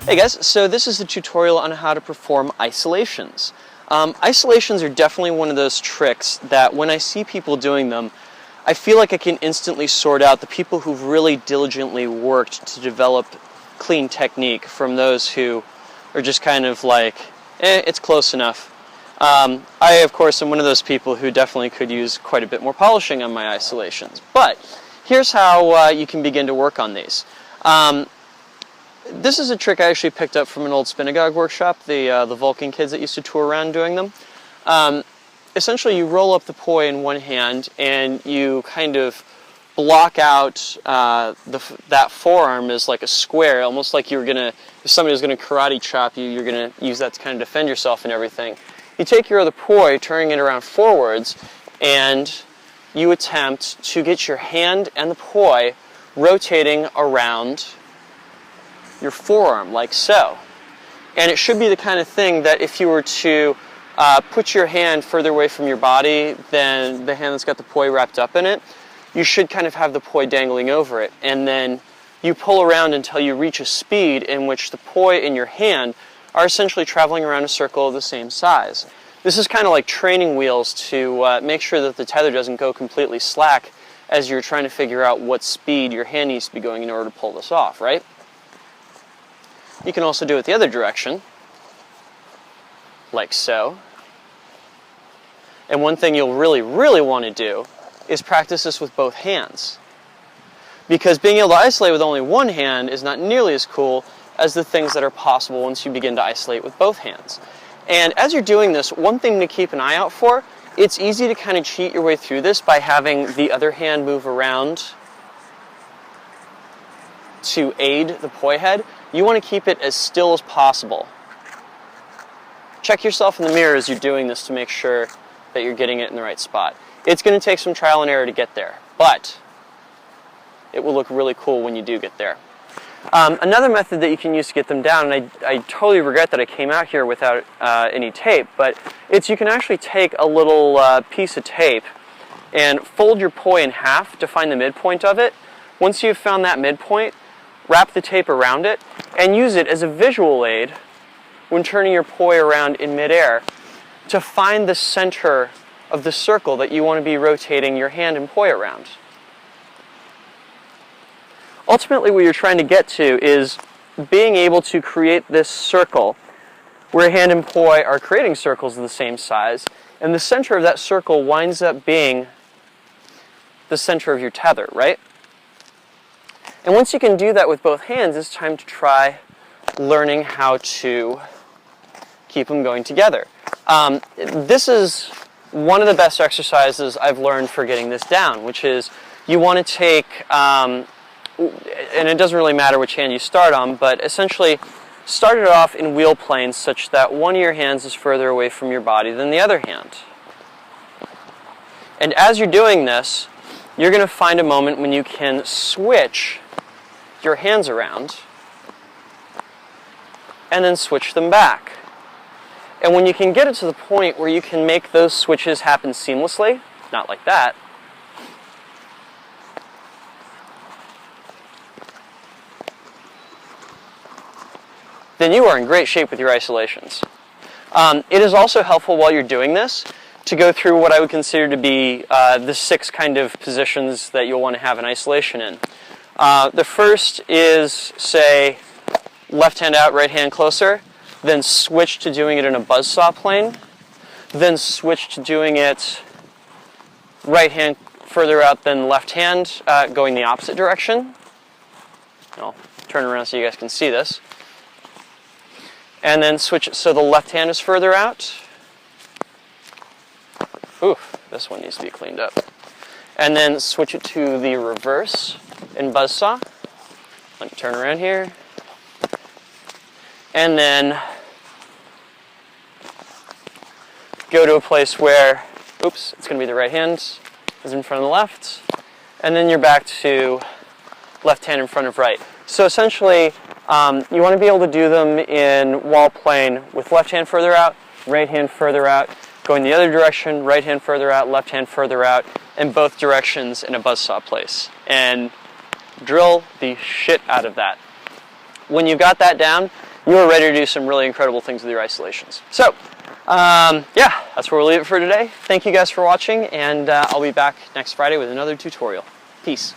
Hey guys, so this is a tutorial on how to perform isolations. Isolations are definitely one of those tricks that when I see people doing them, I feel like I can instantly sort out the people who've really diligently worked to develop clean technique from those who are just kind of like, it's close enough. I, of course, am one of those people who definitely could use quite a bit more polishing on my isolations. But here's how you can begin to work on these. This is a trick I actually picked up from an old Spinagog workshop, the Vulcan kids that used to tour around doing them. Essentially, you roll up the poi in one hand and you kind of block out that forearm as like a square, almost like you're gonna, if somebody was gonna karate chop you, you're gonna use that to kind of defend yourself and everything. You take your other poi, turning it around forwards, and you attempt to get your hand and the poi rotating around your forearm, like so. And it should be the kind of thing that if you were to put your hand further away from your body than the hand that's got the poi wrapped up in it, you should kind of have the poi dangling over it. And then you pull around until you reach a speed in which the poi in your hand are essentially traveling around a circle of the same size. This is kind of like training wheels to make sure that the tether doesn't go completely slack as you're trying to figure out what speed your hand needs to be going in order to pull this off, right? You can also do it the other direction, like so. And one thing you'll really want to do is practice this with both hands. Because being able to isolate with only one hand is not nearly as cool as the things that are possible once you begin to isolate with both hands. And as you're doing this, one thing to keep an eye out for, it's easy to kind of cheat your way through this by having the other hand move around to aid the poi head. You want to keep it as still as possible. Check yourself in the mirror as you're doing this to make sure that you're getting it in the right spot. It's going to take some trial and error to get there, but it will look really cool when you do get there. Another method that you can use to get them down, and I totally regret that I came out here without any tape, but it's you can actually take a little piece of tape and fold your poi in half to find the midpoint of it. Once you've found that midpoint, wrap the tape around it and use it as a visual aid when turning your poi around in midair to find the center of the circle that you want to be rotating your hand and poi around. Ultimately, what you're trying to get to is being able to create this circle where hand and poi are creating circles of the same size, and the center of that circle winds up being the center of your tether, right? And once you can do that with both hands, it's time to try learning how to keep them going together. This is one of the best exercises I've learned for getting this down, which is you want to take, and it doesn't really matter which hand you start on, but essentially start it off in wheel planes such that one of your hands is further away from your body than the other hand. And as you're doing this, you're going to find a moment when you can switch your hands around and then switch them back. And when you can get it to the point where you can make those switches happen seamlessly, not like that, then you are in great shape with your isolations. It is also helpful while you're doing this to go through what I would consider to be the 6 kind of positions that you'll want to have an isolation in. The first is, say, left hand out, right hand closer, then switch to doing it in a buzzsaw plane, then switch to doing it right hand further out than left hand, going the opposite direction. I'll turn around so you guys can see this. And then switch it so the left hand is further out. Oof, this one needs to be cleaned up. And then switch it to the reverse in buzzsaw. Let me turn around here. And then go to a place where, oops, it's going to be the right hand is in front of the left. And then you're back to left hand in front of right. So essentially, you want to be able to do them in wall plane with left hand further out, right hand further out, going the other direction, right hand further out, left hand further out, in both directions in a buzzsaw place. And drill the shit out of that. When you've got that down, you are ready to do some really incredible things with your isolations. So, yeah, that's where we'll leave it for today. Thank you guys for watching, and I'll be back next Friday with another tutorial. Peace.